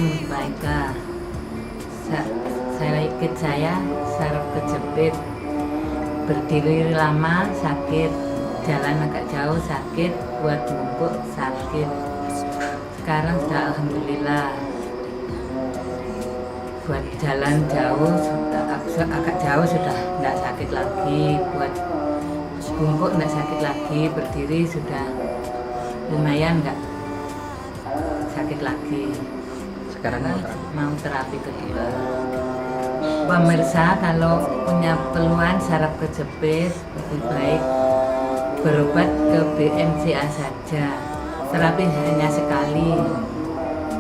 Perkenalkan, Baika. Saya saraf kejepit, berdiri lama sakit, jalan agak jauh sakit, buat bungkuk sakit. Sekarang sudah alhamdulillah, buat jalan jauh agak jauh sudah tidak sakit lagi, buat bungkuk tidak sakit lagi, berdiri sudah lumayan nggak sakit lagi. Sekarang Mau terapi kedua. Pemirsa, kalau punya keluhan saraf kejepit, lebih baik berobat ke BMCA saja. Terapi hanya sekali.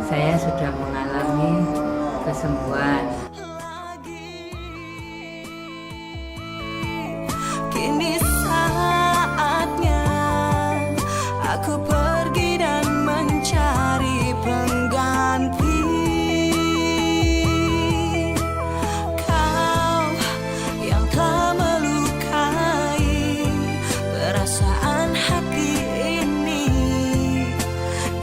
Saya sudah mengalami kesembuhan. Kini saatnya aku pergi dan mencari pengganti. Kau yang telah melukai perasaan hati ini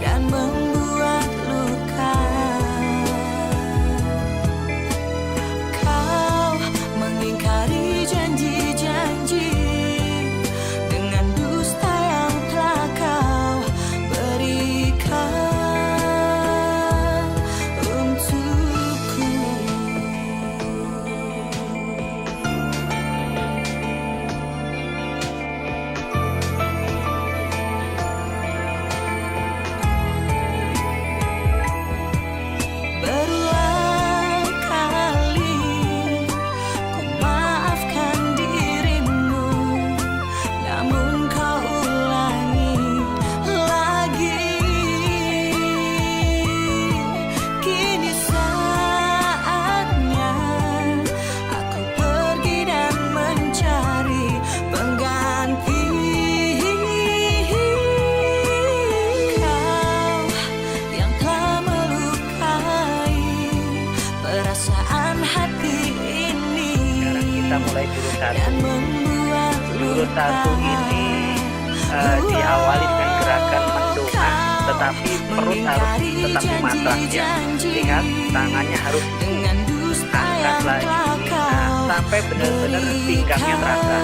dan membuat luka. Kau mengingkari janji-janji dengan dusta yang telah kau berikan untukku. Berulang kali ku maafkan dirimu, namun kau ulangi lagi. Kini saatnya aku pergi dan mencari pengganti. Kau yang telah melukai perasaan hati ini sekarang kita mulai jurus dan satu. membuat Jurus satu ini diawali dengan gerakan mendongak, tetapi perut harus tetap dimatang ya. Ingat, tangannya harus dengan dusta diangkat yang lagi. telah Nah, kau sampai benar-benar pinggangnya terasa.